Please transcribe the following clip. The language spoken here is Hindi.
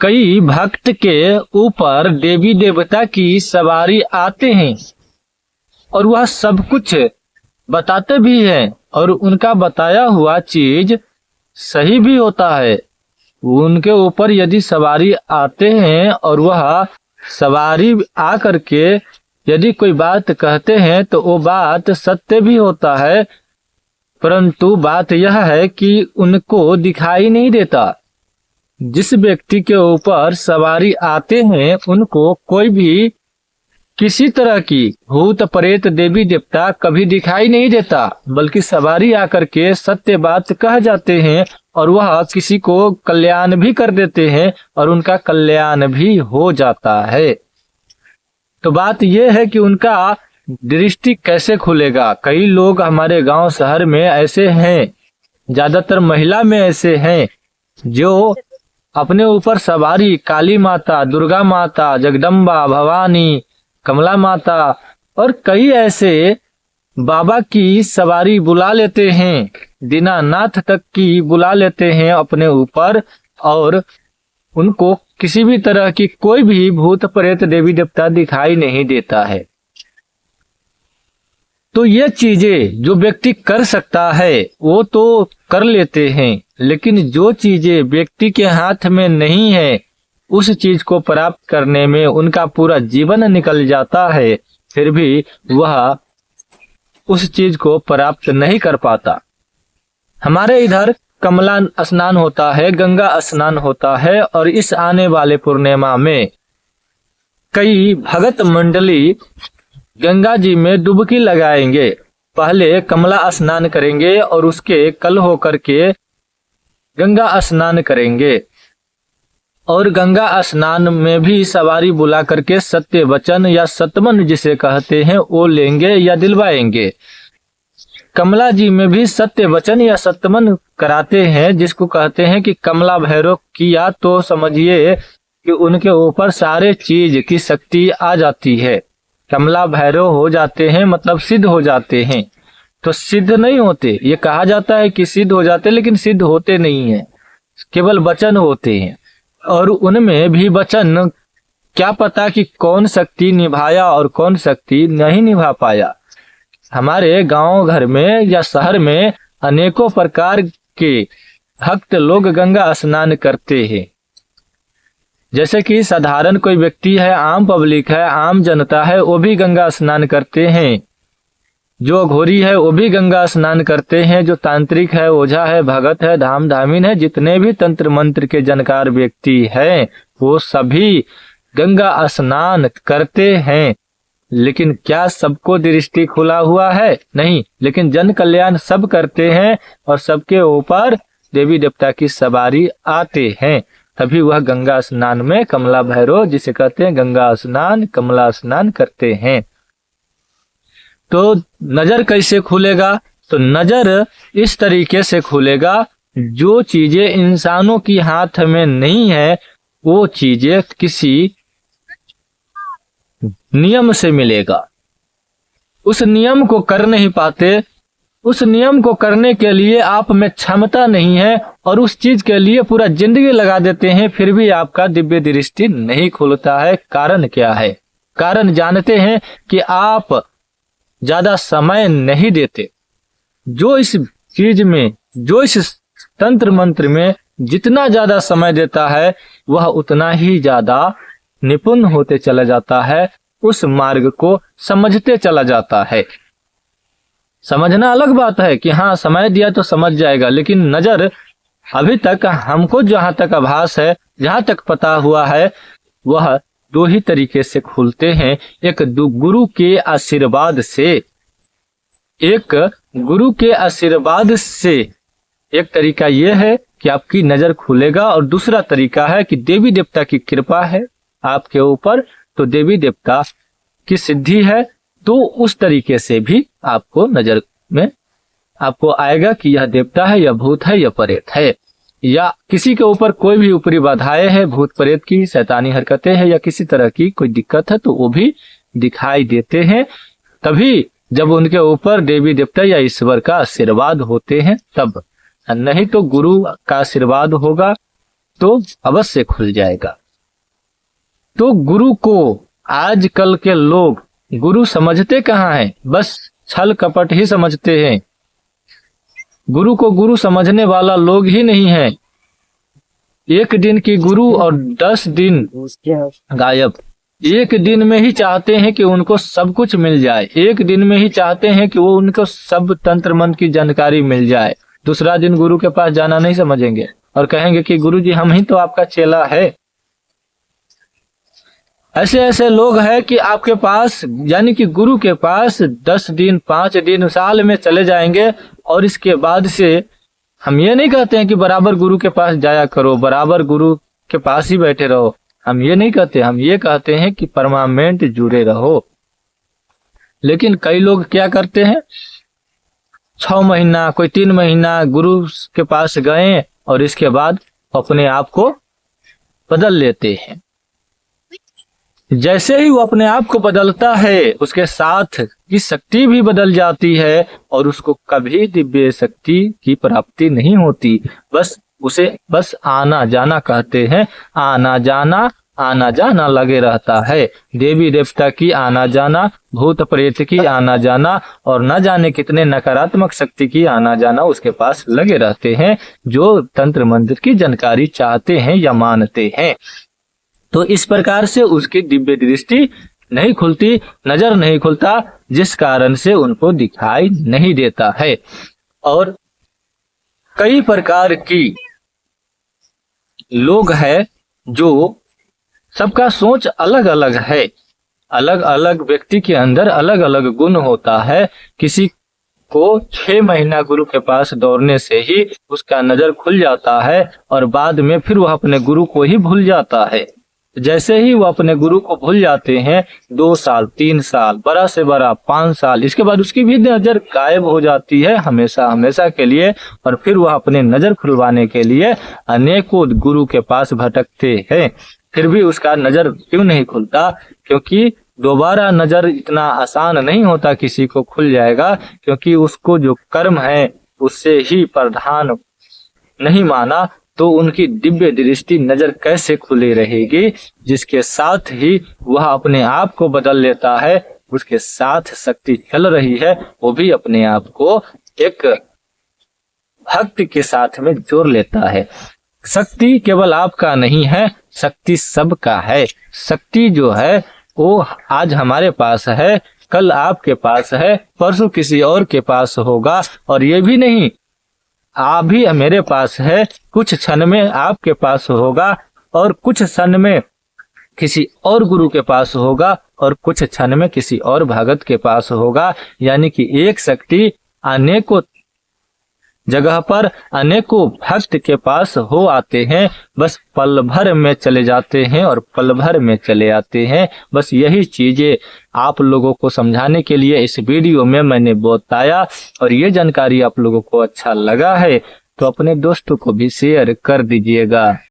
कई भक्त के ऊपर देवी देवता की सवारी आते हैं और वह सब कुछ बताते भी हैं और उनका बताया हुआ चीज सही भी होता है। उनके ऊपर यदि सवारी आते हैं और वह सवारी आकर के यदि कोई बात कहते हैं तो वो बात सत्य भी होता है, परंतु बात यह है कि उनको दिखाई नहीं देता। जिस व्यक्ति के ऊपर सवारी आते हैं उनको कोई भी किसी तरह की भूत प्रेत देवी देवता कभी दिखाई नहीं देता, बल्कि सवारी आकर के सत्य बात कह जाते हैं और वह किसी को कल्याण भी कर देते हैं और उनका कल्याण भी हो जाता है। तो बात यह है कि उनका दृष्टि कैसे खुलेगा। कई लोग हमारे गांव शहर में ऐसे हैं, ज्यादातर महिला में ऐसे हैं, जो अपने ऊपर सवारी काली माता, दुर्गा माता, जगदम्बा, भवानी, कमला माता और कई ऐसे बाबा की सवारी बुला लेते हैं, दीनानाथ तक की बुला लेते हैं अपने ऊपर, और उनको किसी भी तरह की कोई भी भूत प्रेत देवी देवता दिखाई नहीं देता है। तो ये चीजें जो व्यक्ति कर सकता है वो तो कर लेते हैं, लेकिन जो चीजें व्यक्ति के हाथ में नहीं है उस चीज को प्राप्त करने में उनका पूरा जीवन निकल जाता है, फिर भी वह उस चीज को प्राप्त नहीं कर पाता। हमारे इधर कमला स्नान होता है, गंगा स्नान होता है, और इस आने वाले पूर्णिमा में कई भगत मंडली गंगा जी में डुबकी लगाएंगे। पहले कमला स्नान करेंगे और उसके कल होकर के गंगा स्नान करेंगे, और गंगा स्नान में भी सवारी बुला करके सत्य वचन या सतमन जिसे कहते हैं वो लेंगे या दिलवाएंगे। कमला जी में भी सत्य वचन या सतमन कराते हैं, जिसको कहते हैं कि कमला भैरव किया तो समझिए कि उनके ऊपर सारे चीज की शक्ति आ जाती है। कमला भैरव हो जाते हैं मतलब सिद्ध हो जाते हैं। तो सिद्ध नहीं होते, ये कहा जाता है कि सिद्ध हो जाते, लेकिन सिद्ध होते नहीं है, केवल वचन होते हैं। और उनमें भी वचन क्या पता कि कौन शक्ति निभाया और कौन शक्ति नहीं निभा पाया। हमारे गांव घर में या शहर में अनेकों प्रकार के भक्त लोग गंगा स्नान करते हैं। जैसे कि साधारण कोई व्यक्ति है, आम पब्लिक है, आम जनता है, वो भी गंगा स्नान करते हैं। जो घोरी है वो भी गंगा स्नान करते हैं। जो तांत्रिक है, ओझा है, भगत है, धाम धामिन है, जितने भी तंत्र मंत्र के जानकार व्यक्ति हैं वो सभी गंगा स्नान करते हैं। लेकिन क्या सबको दृष्टि खुला हुआ है? नहीं, लेकिन जन कल्याण सब करते हैं और सबके ऊपर देवी देवता की सवारी आते हैं। तभी वह गंगा स्नान में कमला भैरव जिसे कहते हैं गंगा स्नान, कमला स्नान करते हैं। तो नजर कैसे खुलेगा? तो नजर इस तरीके से खुलेगा, जो चीजें इंसानों की हाथ में नहीं है वो चीजें किसी नियम से मिलेगा। उस नियम को कर नहीं पाते, उस नियम को करने के लिए आप में क्षमता नहीं है और उस चीज के लिए पूरा जिंदगी लगा देते हैं, फिर भी आपका दिव्य दृष्टि नहीं खुलता है। कारण क्या है? कारण जानते हैं कि आप ज्यादा समय नहीं देते। जो इस चीज में, जो इस तंत्र मंत्र में जितना ज्यादा समय देता है वह उतना ही ज्यादा निपुण होते चला जाता है, उस मार्ग को समझते चला जाता है। समझना अलग बात है कि हाँ समय दिया तो समझ जाएगा, लेकिन नजर अभी तक हमको जहां तक आभास है, जहां तक पता हुआ है, वह दो ही तरीके से खुलते हैं। एक गुरु के आशीर्वाद से, एक गुरु के आशीर्वाद से एक तरीका यह है कि आपकी नजर खुलेगा, और दूसरा तरीका है कि देवी देवता की कृपा है आपके ऊपर, तो देवी देवता की सिद्धि है, तो उस तरीके से भी आपको नजर में आपको आएगा कि यह देवता है, यह भूत है, यह प्रेत है, या किसी के ऊपर कोई भी ऊपरी बाधाएं है, भूत प्रेत की शैतानी हरकतें हैं या किसी तरह की कोई दिक्कत है, तो वो भी दिखाई देते हैं। तभी जब उनके ऊपर देवी देवता या ईश्वर का आशीर्वाद होते हैं तब, नहीं तो गुरु का आशीर्वाद होगा तो अवश्य खुल जाएगा। तो गुरु को आजकल के लोग गुरु समझते कहाँ हैं, बस छल कपट ही समझते हैं। गुरु को गुरु समझने वाला लोग ही नहीं है। एक दिन की गुरु और 10 दिन गायब। एक दिन में ही चाहते हैं कि उनको सब कुछ मिल जाए, एक दिन में ही चाहते हैं कि वो उनको सब तंत्र मंत्र की जानकारी मिल जाए। दूसरा दिन गुरु के पास जाना नहीं समझेंगे और कहेंगे कि गुरु जी हम ही तो आपका चेला है। ऐसे ऐसे लोग हैं कि आपके पास यानी कि गुरु के पास 10 दिन 5 दिन साल में चले जाएंगे और इसके बाद से हम ये नहीं कहते हैं कि बराबर गुरु के पास जाया करो, बराबर गुरु के पास ही बैठे रहो। हम ये नहीं कहते, हम ये कहते हैं कि परमानेंट जुड़े रहो। लेकिन कई लोग क्या करते हैं, 6 महीना कोई 3 महीना गुरु के पास गए और इसके बाद अपने आप को बदल लेते हैं। जैसे ही वो अपने आप को बदलता है उसके साथ की शक्ति भी बदल जाती है और उसको कभी दिव्य शक्ति की प्राप्ति नहीं होती। उसे बस आना जाना कहते हैं, आना जाना लगे रहता है। देवी देवता की आना जाना, भूत प्रेत की आना जाना और न जाने कितने नकारात्मक शक्ति की आना जाना उसके पास लगे रहते हैं, जो तंत्र मंत्र की जानकारी चाहते हैं या मानते हैं। तो इस प्रकार से उसकी दिव्य दृष्टि नहीं खुलती, नजर नहीं खुलता, जिस कारण से उनको दिखाई नहीं देता है। और कई प्रकार की लोग हैं जो सबका सोच अलग अलग है। अलग अलग व्यक्ति के अंदर अलग अलग गुण होता है। किसी को 6 महीना गुरु के पास दौड़ने से ही उसका नजर खुल जाता है और बाद में फिर वह अपने गुरु को ही भूल जाता है। जैसे ही वो अपने गुरु को भूल जाते हैं, 2 साल 3 साल बड़ा से बड़ा 5 साल, इसके बाद उसकी भी नजर गायब हो जाती है हमेशा हमेशा के लिए। और फिर वह अपने नजर खुलवाने के लिए अनेकों गुरु के पास भटकते हैं, फिर भी उसका नजर क्यों नहीं खुलता? क्योंकि दोबारा नजर इतना आसान नहीं होता किसी को खुल जाएगा, क्योंकि उसको जो कर्म है उससे ही प्रधान नहीं माना, तो उनकी दिव्य दृष्टि नजर कैसे खुली रहेगी? जिसके साथ ही वह अपने आप को बदल लेता है, उसके साथ शक्ति चल रही है, वो भी अपने आप को एक भक्त के साथ में जोड़ लेता है। शक्ति केवल आपका नहीं है, शक्ति सबका है। शक्ति जो है वो आज हमारे पास है, कल आपके पास है, परसों किसी और के पास होगा। और ये भी नहीं आप भी मेरे पास है, कुछ क्षण में आपके पास होगा और कुछ क्षण में किसी और गुरु के पास होगा और कुछ क्षण में किसी और भगत के पास होगा। यानी कि एक शक्ति अनेकों जगह पर अनेकों भक्त के पास हो आते हैं, बस पल भर में चले जाते हैं और पल भर में चले आते हैं। बस यही चीजें आप लोगों को समझाने के लिए इस वीडियो में मैंने बताया। और ये जानकारी आप लोगों को अच्छा लगा है तो अपने दोस्तों को भी शेयर कर दीजिएगा।